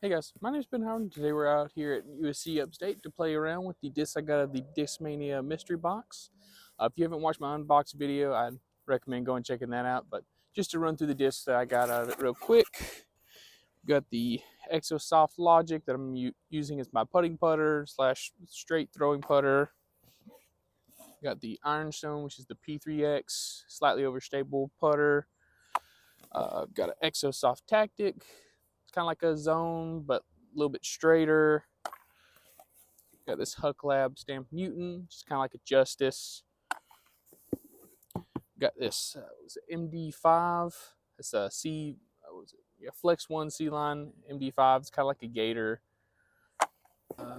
Hey guys, my name's Ben Howard, and today we're out here at USC Upstate to play around with the discs I got of the Discmania mystery box. If you haven't watched my unbox video, I'd recommend going and checking that out. But just to run through the discs that I got out of it real quick, got the Exosoft Logic that I'm using as my putting putter slash straight throwing putter. Got the Ironstone, which is the P3X, slightly overstable putter. Got an Exosoft Tactic, it's kind of like a zone, but a little bit straighter. Got this Huck Lab Stamped Mutant, just kind of like a Justice. Got this MD5. It's a C, what was it? Yeah, Flex 1 C line MD5. It's kind of like a Gator.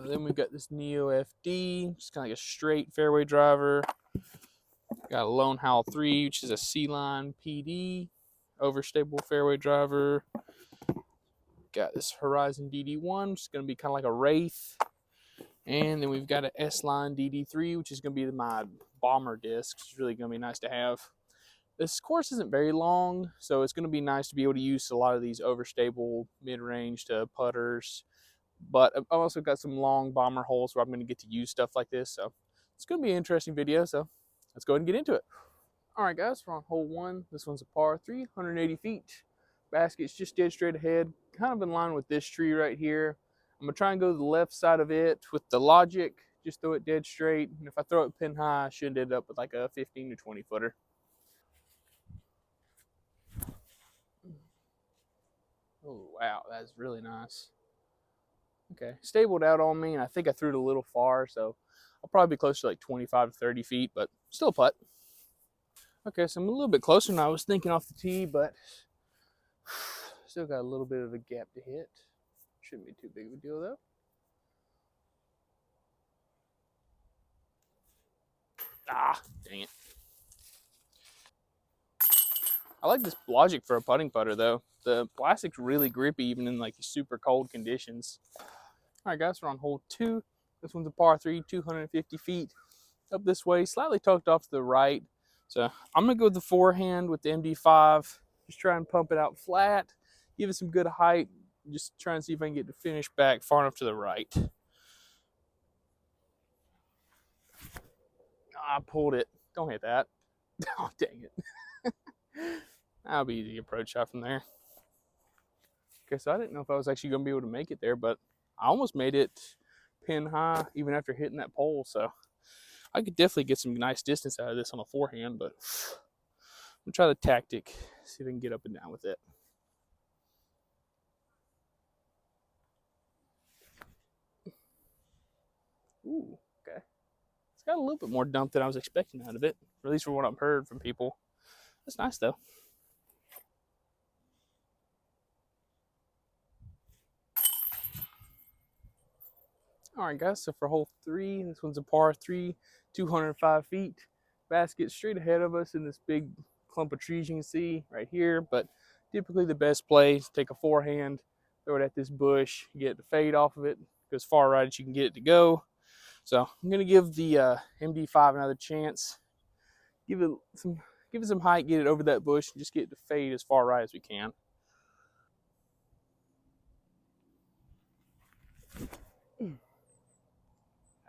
Then we've got this Neo FD, just kind of like a straight fairway driver. Got a Lone Howl 3, which is a C line PD, overstable fairway driver. Got this Horizon DD1, which is going to be kind of like a Wraith. And then we've got an S-Line DD3, which is going to be my bomber disc. It's really going to be nice to have. This course isn't very long, so it's going to be nice to be able to use a lot of these overstable mid-range to putters. But I've also got some long bomber holes where I'm going to get to use stuff like this. So it's going to be an interesting video, so let's go ahead and get into it. All right, guys, we're on hole 1. This one's a par 3, 180 feet. Basket's just dead straight ahead, kind of in line with this tree right here. I'm going to try and go to the left side of it with the Logic, just throw it dead straight. And if I throw it pin high, I should end up with like a 15 to 20 footer. Oh, wow, that's really nice. Okay, stabled out on me, and I think I threw it a little far, so I'll probably be close to like 25 to 30 feet, but still a putt. Okay, so I'm a little bit closer than I was thinking off the tee, but still got a little bit of a gap to hit. Shouldn't be too big of a deal, though. Ah, dang it. I like this Logic for a putting putter, though. The plastic's really grippy, even in like super cold conditions. All right, guys, we're on hole 2. This one's a par 3, 250 feet up this way, slightly tucked off to the right. So I'm gonna go with the forehand with the MD5. Just try and pump it out flat, give it some good height. Just try and see if I can get the finish back far enough to the right. I pulled it. Don't hit that. Oh, dang it. That'll be the approach shot from there. Okay, so I didn't know if I was actually going to be able to make it there, but I almost made it pin high even after hitting that pole. So I could definitely get some nice distance out of this on a forehand, but I'm going to try the Tactic, see if I can get up and down with it. Ooh, okay. It's got a little bit more dump than I was expecting out of it, or at least from what I've heard from people. That's nice, though. All right, guys, so for hole 3, this one's a par 3, 205 feet. Basket straight ahead of us in this big clump of trees you can see right here, but typically the best play is take a forehand, throw it at this bush, get the fade off of it, go as far right as you can get it to go. So I'm going to give the MD5 another chance, give it some height, get it over that bush, and just get it to fade as far right as we can.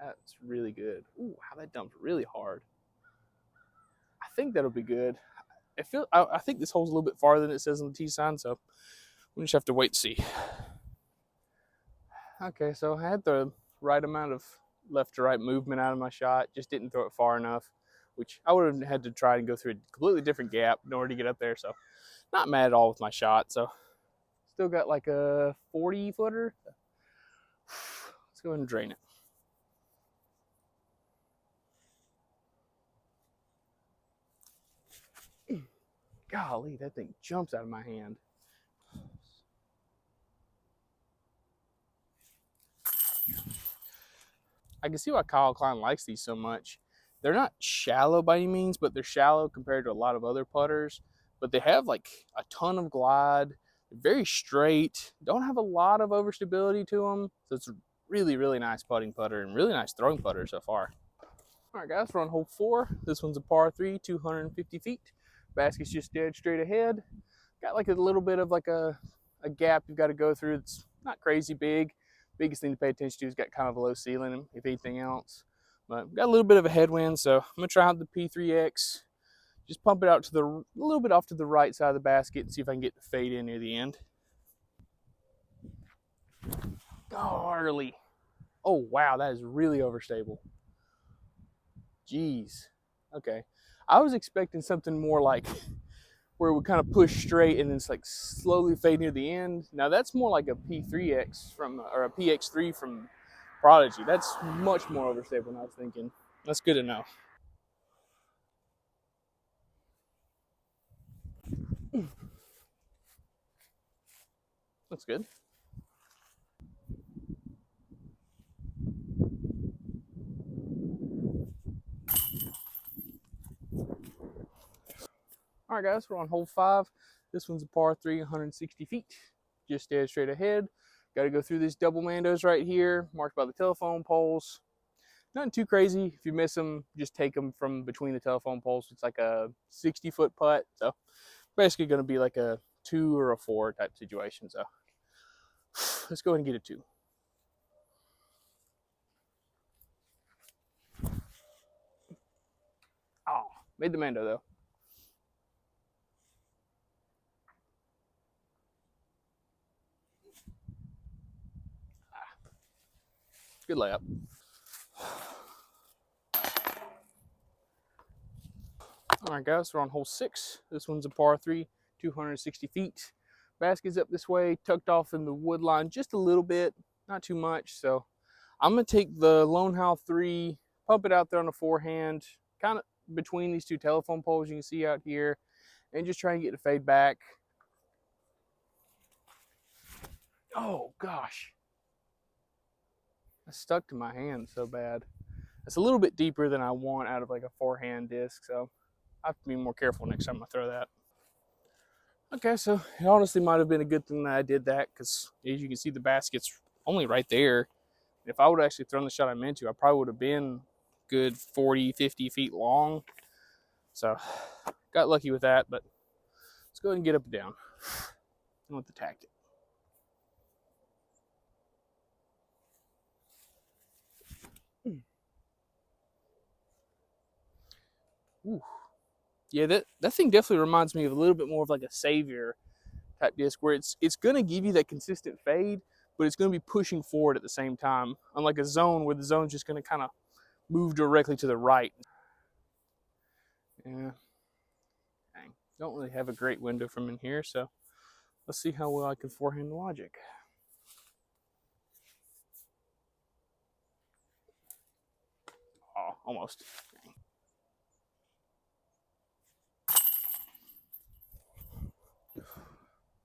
That's really good. Ooh, wow, that dumped really hard. I think that'll be good. I think this hole's a little bit farther than it says on the tee sign, so we just have to wait and see. Okay, so I had the right amount of left to right movement out of my shot, just didn't throw it far enough, which I would have had to try and go through a completely different gap in order to get up there. So not mad at all with my shot. So still got like a 40 footer. Let's go ahead and drain it. Golly, that thing jumps out of my hand. I can see why Kyle Klein likes these so much. They're not shallow by any means, but they're shallow compared to a lot of other putters. But they have like a ton of glide, very straight, don't have a lot of overstability to them. So it's a really, really nice putting putter and really nice throwing putter so far. All right, guys, we're on hole 4. This one's a par 3, 250 feet. Basket's just dead straight ahead. Got like a little bit of like a gap you've got to go through. It's not crazy big. Biggest thing to pay attention to is got kind of a low ceiling, if anything else. But got a little bit of a headwind, so I'm gonna try out the P3X. Just pump it out to a little bit off to the right side of the basket and see if I can get the fade in near the end. Oh, early. Oh, wow, that is really overstable. Jeez. Okay. I was expecting something more like where it would kind of push straight and then it's like slowly fade near the end. Now that's more like a P3X or a PX3 from Prodigy. That's much more overstable than I was thinking. That's good to know. That's good. All right, guys, we're on hole 5. This one's a par 3, 160 feet. Just dead straight ahead. Got to go through these double mandos right here, marked by the telephone poles. Nothing too crazy. If you miss them, just take them from between the telephone poles. It's like a 60-foot putt. So basically going to be like a 2 or a 4 type situation. So let's go ahead and get a 2. Oh, made the mando though. Good layup. All right, guys, we're on hole 6. This one's a par 3, 260 feet. Basket's up this way, tucked off in the wood line just a little bit, not too much. So I'm going to take the Lone Howl 3, pump it out there on the forehand, kind of between these two telephone poles you can see out here, and just try and get the fade back. Oh, gosh. That stuck to my hand so bad. It's a little bit deeper than I want out of like a forehand disc, so I have to be more careful next time I throw that. Okay, so it honestly might have been a good thing that I did that because as you can see, the basket's only right there. If I would have actually thrown the shot I meant to, I probably would have been good 40, 50 feet long. So got lucky with that, but let's go ahead and get up and down. And with the tactic. Ooh. Yeah, that thing definitely reminds me of a little bit more of like a Savior type disc where it's going to give you that consistent fade, but it's going to be pushing forward at the same time, unlike a zone where the zone's just going to kind of move directly to the right. Yeah. Dang. Don't really have a great window from in here, so let's see how well I can forehand the logic. Oh, almost. Dang.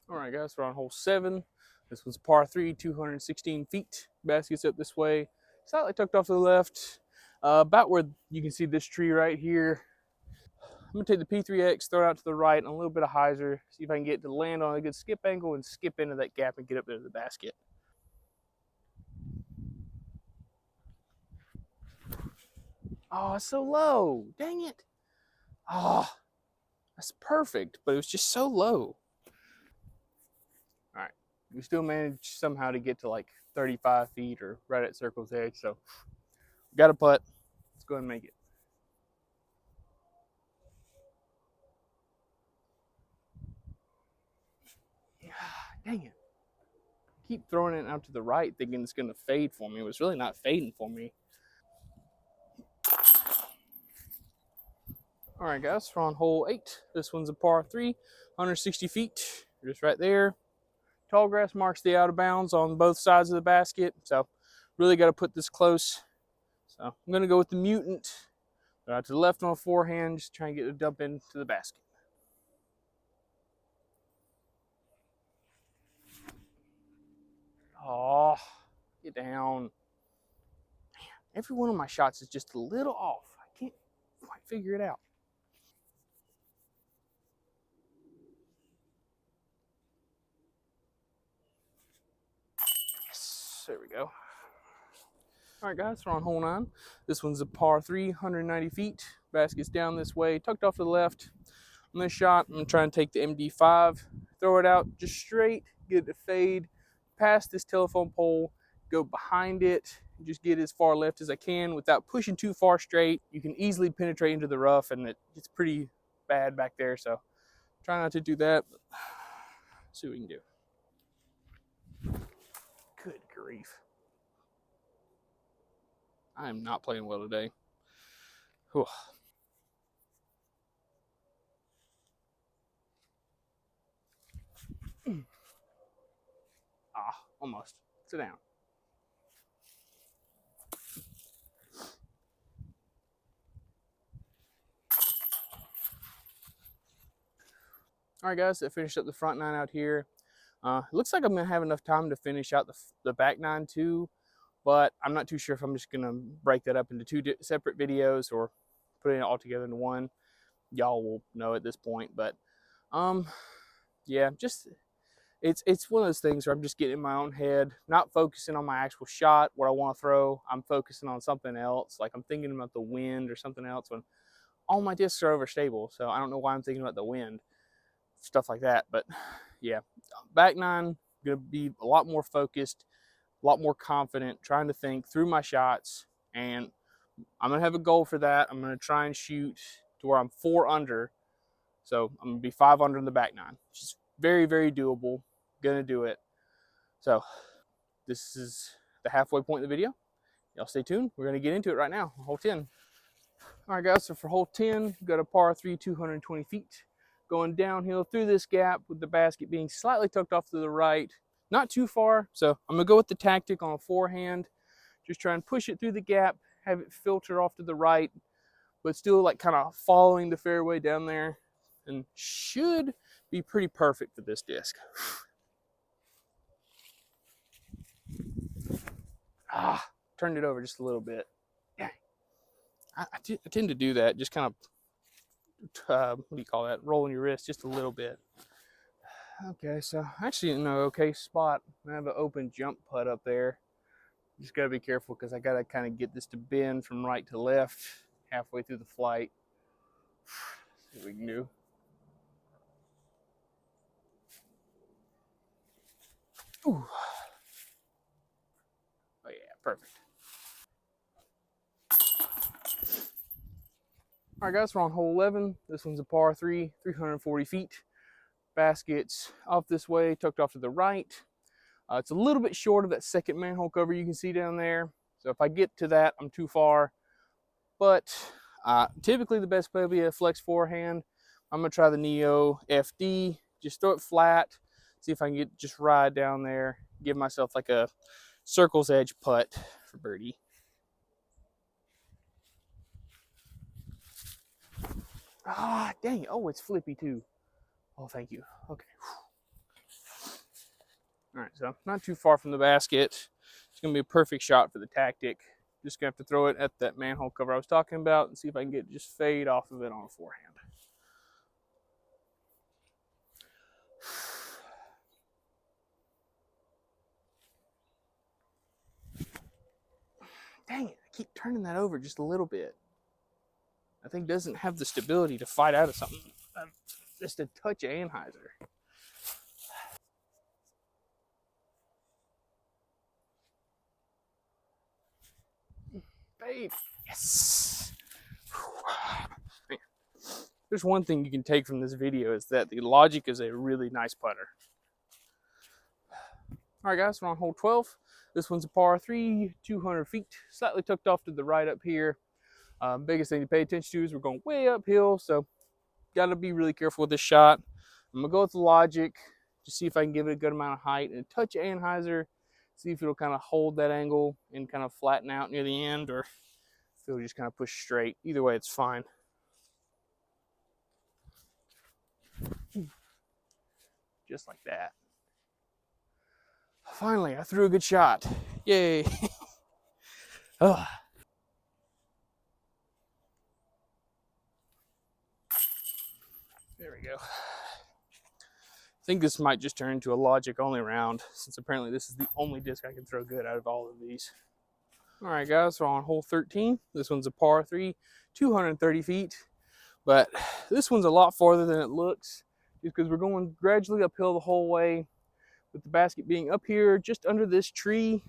All right, guys, we're on hole 7. This one's par 3, 216 feet. Basket's up this way, slightly tucked off to the left, about where you can see this tree right here. I'm gonna take the P3X, throw it out to the right, and a little bit of hyzer, see if I can get to land on a good skip angle and skip into that gap and get up there to the basket. Oh, it's so low. Dang it. Oh, that's perfect, but it was just so low. All right, we still managed somehow to get to like 35 feet or right at circle's edge, so got a putt. Let's go ahead and make it. Dang it. Keep throwing it out to the right thinking it's going to fade for me. It was really not fading for me. All right, guys, we're on hole 8. This one's a par 3, 160 feet. Just right there. Tall grass marks the out of bounds on both sides of the basket, so really got to put this close. So I'm going to go with the Mutant. To the left on a forehand, just try and get a dump into the basket. Oh, get down. Man, every one of my shots is just a little off. I can't quite figure it out. Yes, there we go. All right, guys, we're on hole 9. This one's a par 3, 190 feet. Basket's down this way, tucked off to the left. On this shot, I'm going to try and take the MD5, throw it out just straight, get it to fade, past this telephone pole, go behind it, just get as far left as I can without pushing too far straight. You can easily penetrate into the rough, and it's pretty bad back there, so try not to do that. But see what we can do. Good grief. I am not playing well today. Whew. Almost. Sit down. All right, guys, I finished up the front 9 out here. It looks like I'm gonna have enough time to finish out the back 9 too, but I'm not too sure if I'm just gonna break that up into 2 separate videos or putting it all together into one. Y'all will know at this point, but yeah, just it's one of those things where I'm just getting in my own head, not focusing on my actual shot, what I want to throw. I'm focusing on something else, like I'm thinking about the wind or something else when all my discs are overstable. So I don't know why I'm thinking about the wind, stuff like that. But yeah, back 9 gonna be a lot more focused, a lot more confident, trying to think through my shots, and I'm gonna have a goal for that. I'm gonna try and shoot to where I'm 4 under, so I'm gonna be 5 under in the back 9, which is very, very doable. Gonna do it. So this is the halfway point of the video. Y'all stay tuned. We're gonna get into it right now. Hole 10. All right, guys. So for hole 10, we've got a par 3, 220 feet, going downhill through this gap with the basket being slightly tucked off to the right, not too far. So I'm gonna go with the tactic on a forehand. Just try and push it through the gap, have it filter off to the right, but still like kind of following the fairway down there, and should be pretty perfect for this disc. Turned it over just a little bit. Yeah, I tend to do that, just kind of, what do you call that? Rolling your wrist just a little bit. Okay, so actually in an okay spot. I have an open jump putt up there. Just gotta be careful because I gotta kind of get this to bend from right to left halfway through the flight. See what we can do. Ooh. Oh yeah, perfect. All right, guys, we're on hole 11. This one's a par 3, 340 feet. Basket's off this way, tucked off to the right. It's a little bit short of that second manhole cover you can see down there. So if I get to that, I'm too far. But typically the best play will be a flex forehand. I'm gonna try the Neo FD. Just throw it flat, see if I can get just right down there, give myself like a circle's edge putt for birdie. Dang it. Oh, it's flippy too. Oh, thank you. Okay. All right, so not too far from the basket. It's gonna be a perfect shot for the tactic. Just gonna have to throw it at that manhole cover I was talking about and see if I can get just fade off of it on a forehand. Dang it, I keep turning that over just a little bit. I think doesn't have the stability to fight out of something. Just a touch of anhyzer. Babe, yes. There's one thing you can take from this video is that the Logic is a really nice putter. All right, guys, we're on hole 12. This one's a par 3, 200 feet, slightly tucked off to the right up here. Biggest thing to pay attention to is we're going way uphill, so got to be really careful with this shot. I'm going to go with the Logic, just see if I can give it a good amount of height and a touch of anhyzer, see if it'll kind of hold that angle and kind of flatten out near the end, or if it'll just kind of push straight. Either way, it's fine. Just like that. Finally, I threw a good shot. Yay. Oh. There we go. I think this might just turn into a Logic only round, since apparently this is the only disc I can throw good out of all of these. All right, guys, so on hole 13. This one's a par 3, 230 feet. But this one's a lot farther than it looks, just because we're going gradually uphill the whole way. with the basket being up here just under this tree.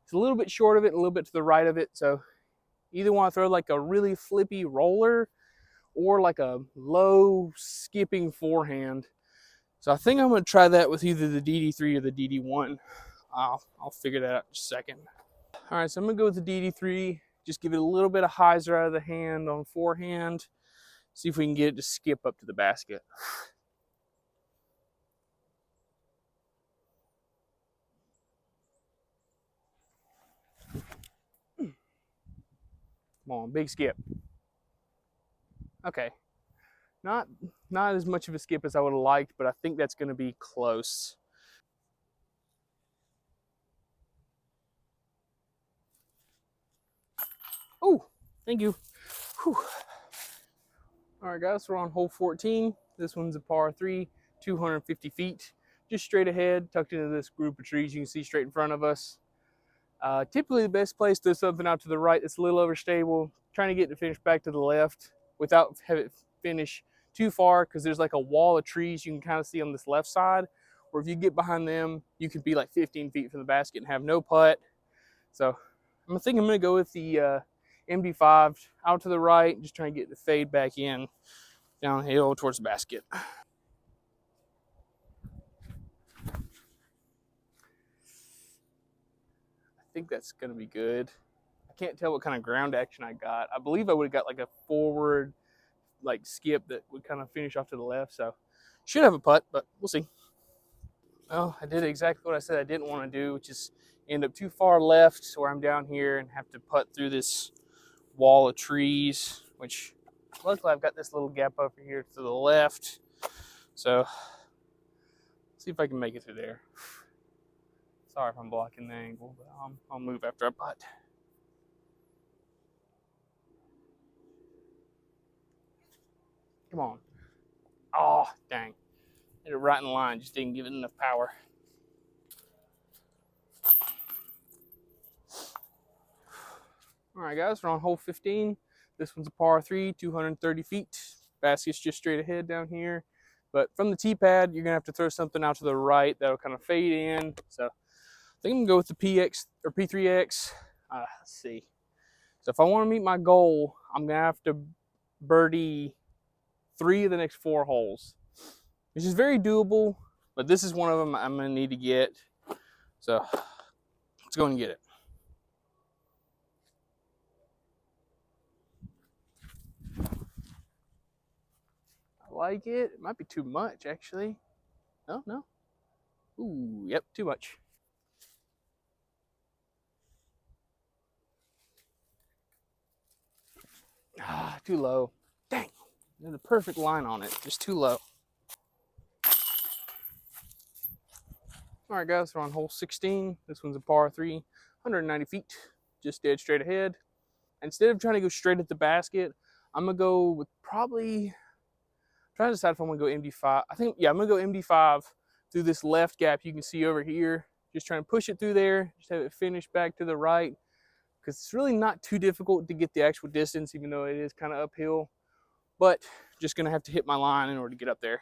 It's a little bit short of it, a little bit to the right of it. So either want to throw like a really flippy roller or like a low skipping forehand. So I think I'm going to try that with either the DD3 or the DD1. I'll figure that out in just a second. All right, so I'm going to go with the DD3. Just give it a little bit of hyzer out of the hand on forehand. See if we can get it to skip up to the basket. Come on, big skip. Okay. Not as much of a skip as I would have liked, but I think that's going to be close. Oh, thank you. Whew. All right, guys, we're on hole 14. This one's a par 3, 250 feet. Just straight ahead, tucked into this group of trees you can see straight in front of us. Typically, the best place to do something out to the right that's a little overstable. Trying to get to finish back to the left without having it finish too far, because there's like a wall of trees you can kind of see on this left side. Or if you get behind them, you could be like 15 feet from the basket and have no putt. So I think I'm going to go with the MD5 out to the right, just trying to get the fade back in downhill towards the basket. I think that's going to be good. I can't tell what kind of ground action I got. I believe I would have got like a forward like skip that would kind of finish off to the left. So should have a putt, but we'll see. Well, I did exactly what I said I didn't want to do, which is end up too far left where I'm down here and have to putt through this wall of trees, which luckily I've got this little gap over here to the left. So see if I can make it through there. Sorry if I'm blocking the angle, but I'll move after I putt. Come on. Oh, dang. Hit it right in the line. Just didn't give it enough power. All right, guys, we're on hole 15. This one's a par 3, 230 feet. Basket's just straight ahead down here. But from the tee pad, you're going to have to throw something out to the right that'll kind of fade in. So I think I'm going to go with the PX or P3X. Let's see. So if I want to meet my goal, I'm going to have to birdie 3 of the next 4 holes, which is very doable, but this is one of them I'm going to need to get. So let's go and get it. I like it. It might be too much, actually. No. Ooh, yep, too much. Too low. Dang. There's a perfect line on it. Just too low. All right, guys, we're on hole 16. This one's a par 3, 190 feet. Just dead straight ahead. Instead of trying to go straight at the basket, I'm going to go with probably, I'm trying to decide if I'm going to go MD5. I think, yeah, I'm going to go MD5 through this left gap you can see over here. Just trying to push it through there. Just have it finish back to the right. Because it's really not too difficult to get the actual distance, even though it is kind of uphill. But just going to have to hit my line in order to get up there.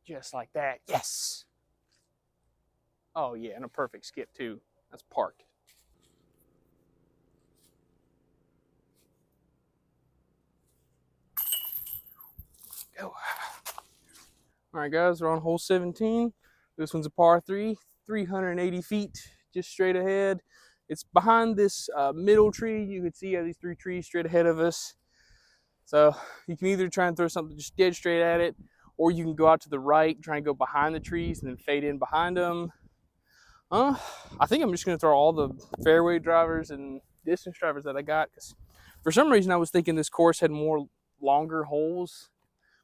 Just like that. Yes. Oh, yeah, and a perfect skip, too. That's parked. Go. All right, guys, we're on hole 17. This one's a par 3, 380 feet, just straight ahead. It's behind this middle tree. You can see these 3 trees straight ahead of us. So you can either try and throw something just dead straight at it, or you can go out to the right, try and go behind the trees and then fade in behind them. I think I'm just going to throw all the fairway drivers and distance drivers that I got, because for some reason I was thinking this course had more longer holes,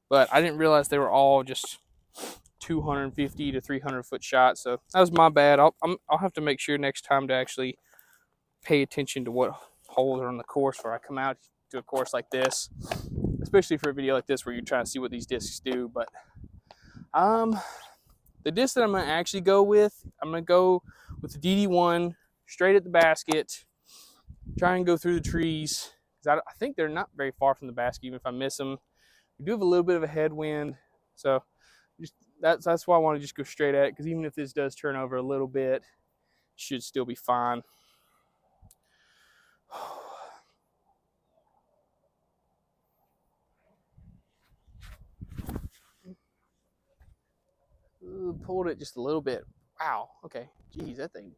but I didn't realize they were all just 250 to 300 foot shots. So that was my bad. I'll have to make sure next time to actually pay attention to what holes are on the course before I come out to a course like this, especially for a video like this where you're trying to see what these discs do. But the disc that I'm going to actually go with, I'm going to go with the DD1 straight at the basket, try and go through the trees, because I think they're not very far from the basket, even if I miss them. We do have a little bit of a headwind, so just, that's why I want to just go straight at it, because even if this does turn over a little bit, it should still be fine. Ooh, pulled it just a little bit. Wow. Okay. Geez, I think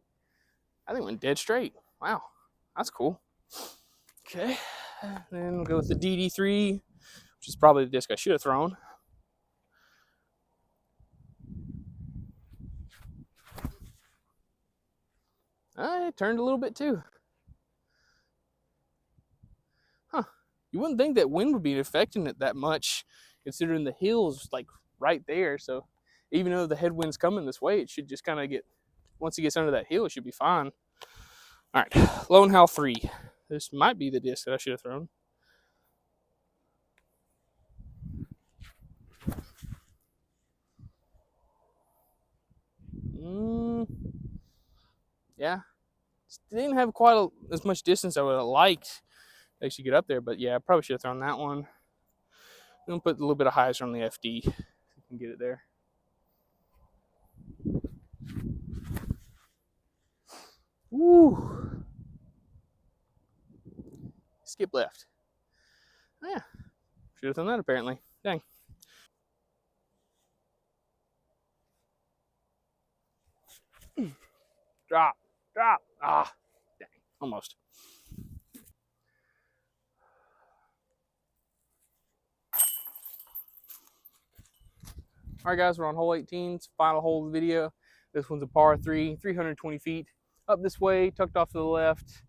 went dead straight. Wow, that's cool. Okay. Then we'll go with the DD3, which is probably the disc I should have thrown. It turned a little bit too. Huh. You wouldn't think that wind would be affecting it that much, considering the hill's like right there. So even though the headwind's coming this way, it should just kind of get, once it gets under that hill, it should be fine. All right, Lone Howl 3. This might be the disc that I should have thrown. Yeah, didn't have quite as much distance I would have liked to actually get up there, but yeah, I probably should have thrown that one. I'm gonna put a little bit of hyzer on the FD so you can get it there. Woo! Skip left. Oh, yeah, should have done that apparently. Dang. Drop. Ah, dang, almost. All right, guys, we're on hole 18. It's the final hole of the video. This one's a par 3, 320 feet. Up this way, tucked off to the left.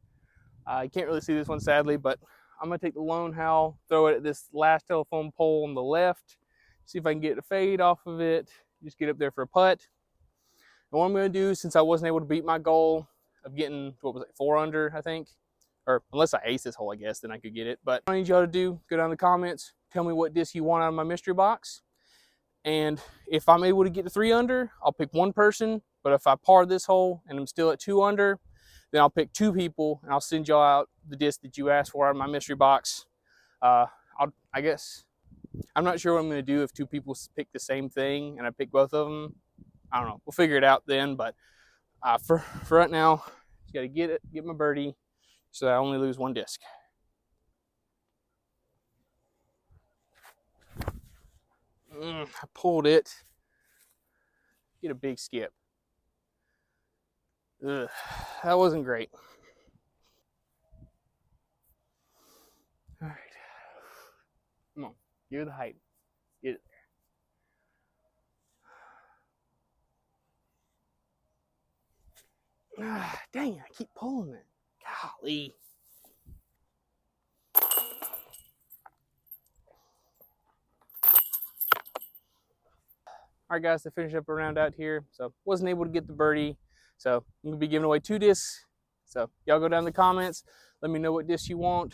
You can't really see this one, sadly, but I'm going to take the Lone Howl, throw it at this last telephone pole on the left, see if I can get a fade off of it, just get up there for a putt. And what I'm going to do, since I wasn't able to beat my goal of getting, what was it, 4 under, I think, or unless I ace this hole, I guess, then I could get it. But what I need y'all to do, go down in the comments, tell me what disc you want out of my mystery box. And if I'm able to get to 3 under, I'll pick one person. But if I par this hole and I'm still at 2 under, then I'll pick 2 people and I'll send y'all out the disc that you asked for out of my mystery box. I guess, I'm not sure what I'm going to do if 2 people pick the same thing and I pick both of them. I don't know. We'll figure it out then. But for right now, just got to get my birdie so I only lose 1 disc. I pulled it. Get a big skip. Ugh, that wasn't great. All right. Come on. Give it the height. Get it there. Dang, I keep pulling it. Golly. All right, guys, to finish up a round out here. So wasn't able to get the birdie. So I'm gonna be giving away 2 discs. So y'all go down in the comments. Let me know what disc you want.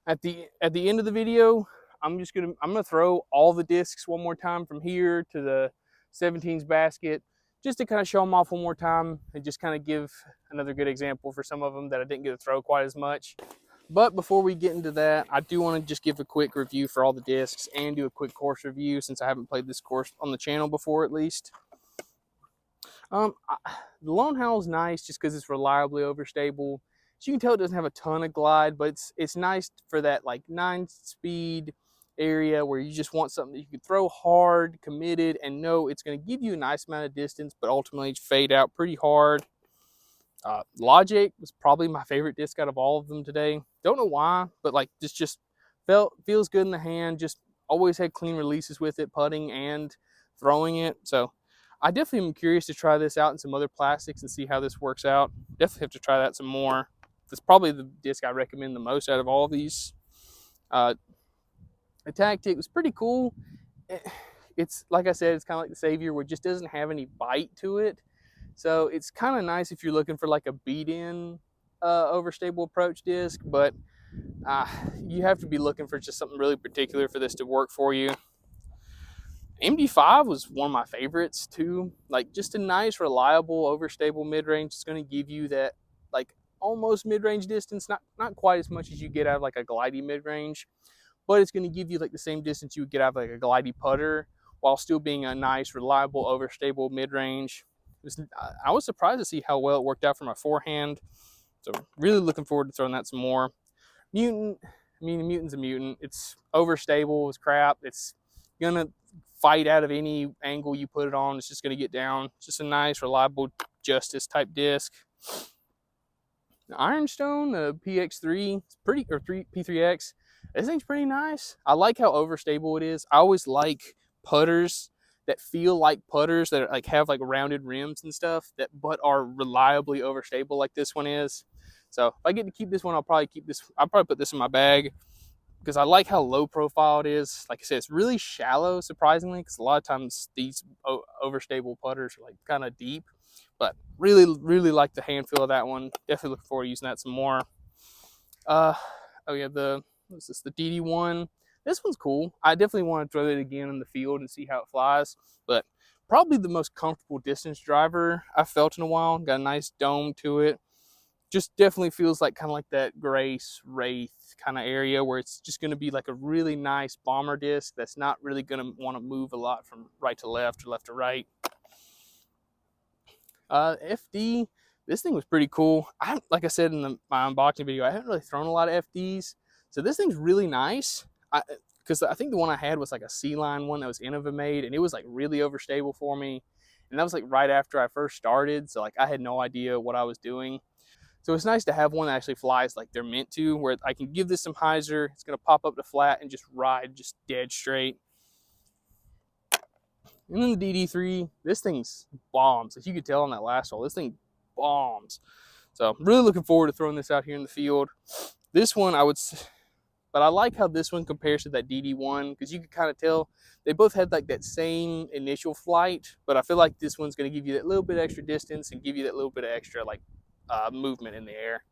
At the end of the video, I'm gonna throw all the discs one more time from here to the 17s basket, just to kind of show them off one more time and just kind of give another good example for some of them that I didn't get to throw quite as much. But before we get into that, I do want to just give a quick review for all the discs and do a quick course review since I haven't played this course on the channel before, at least. The Lone Howl is nice just because it's reliably overstable. So you can tell it doesn't have a ton of glide, but it's nice for that like 9-speed area where you just want something that you can throw hard, committed, and know it's going to give you a nice amount of distance, but ultimately fade out pretty hard. Logic was probably my favorite disc out of all of them today. Don't know why, but like this just feels good in the hand. Just always had clean releases with it, putting and throwing it. So I definitely am curious to try this out in some other plastics and see how this works out. Definitely have to try that some more. That's probably the disc I recommend the most out of all of these. The Tactic was pretty cool. It's like I said, it's kind of like the Savior, where it just doesn't have any bite to it. So it's kind of nice if you're looking for like a beat-in overstable approach disc, but you have to be looking for just something really particular for this to work for you. MD5 was one of my favorites too. Like just a nice, reliable, overstable mid-range. It's going to give you that like almost mid-range distance, not quite as much as you get out of like a glidey mid-range, but it's going to give you like the same distance you would get out of like a glidey putter while still being a nice, reliable, overstable mid-range. I was surprised to see how well it worked out for my forehand. So really looking forward to throwing that some more. Mutant, I mean, Mutant's a mutant. It's overstable as crap. It's gonna fight out of any angle you put it on. It's just gonna get down. It's just a nice, reliable Justice type disc. The Ironstone, the PX3, it's pretty, or P3X. This thing's pretty nice. I like how overstable it is. I always like putters that feel like putters that are, like have like rounded rims and stuff that but are reliably overstable like this one is. So if I get to keep this one, I'll probably put this in my bag because I like how low profile it is. Like I said, it's really shallow, surprisingly, because a lot of times these overstable putters are like kind of deep. But really like the hand feel of that one. Definitely looking forward to using that some more. Oh yeah, what's this? The DD1. This one's cool. I definitely want to throw it again in the field and see how it flies. But probably the most comfortable distance driver I've felt in a while. Got a nice dome to it. Just definitely feels like kind of like that Grace Wraith kind of area where it's just going to be like a really nice bomber disc that's not really going to want to move a lot from right to left or left to right. FD, this thing was pretty cool. Like I said in my unboxing video, I haven't really thrown a lot of FDs, so this thing's really nice. Because I think the one I had was like a C-line one that was Innova made, and it was like really overstable for me. And that was like right after I first started, so like I had no idea what I was doing. So it's nice to have one that actually flies like they're meant to, where I can give this some hyzer, it's gonna pop up to flat and just ride just dead straight. And then the DD3, this thing's bombs. As you could tell on that last hole, this thing bombs. So I'm really looking forward to throwing this out here in the field. This one but I like how this one compares to that DD1 because you can kind of tell they both had like that same initial flight, but I feel like this one's going to give you that little bit extra distance and give you that little bit of extra like movement in the air.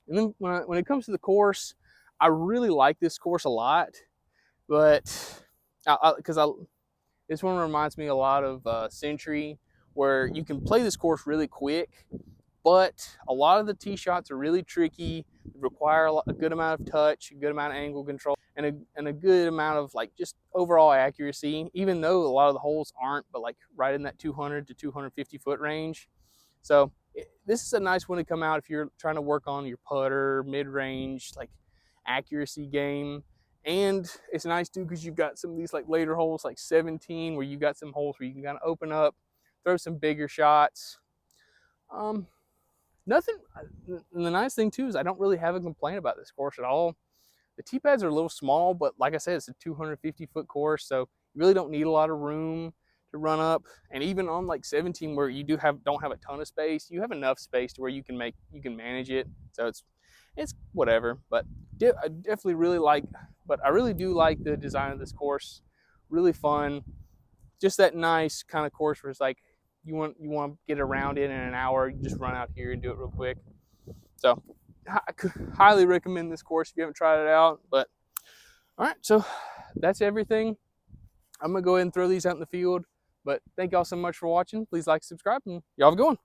And then when it comes to the course, I really like this course a lot, but this one reminds me a lot of Century, where you can play this course really quick, but a lot of the tee shots are really tricky, require a good amount of touch, a good amount of angle control, and a good amount of like just overall accuracy, even though a lot of the holes aren't, but like right in that 200 to 250 foot range. So this is a nice one to come out if you're trying to work on your putter, mid-range, like accuracy game. And it's nice too because you've got some of these like later holes like 17 where you've got some holes where you can kind of open up, throw some bigger shots. Nothing. And the nice thing too is I don't really have a complaint about this course at all. The tee pads are a little small, but like I said, it's a 250 foot course, so you really don't need a lot of room to run up. And even on like 17 where you don't have a ton of space, you have enough space to where you can manage it. So it's whatever. But I definitely really I really do like the design of this course. Really fun. Just that nice kind of course where it's like you want to get around it in an hour, you just run out here and do it real quick. So I could highly recommend this course if you haven't tried it out. But all right, so that's everything. I'm gonna go ahead and throw these out in the field. But thank y'all so much for watching. Please like, subscribe, and y'all have a good one.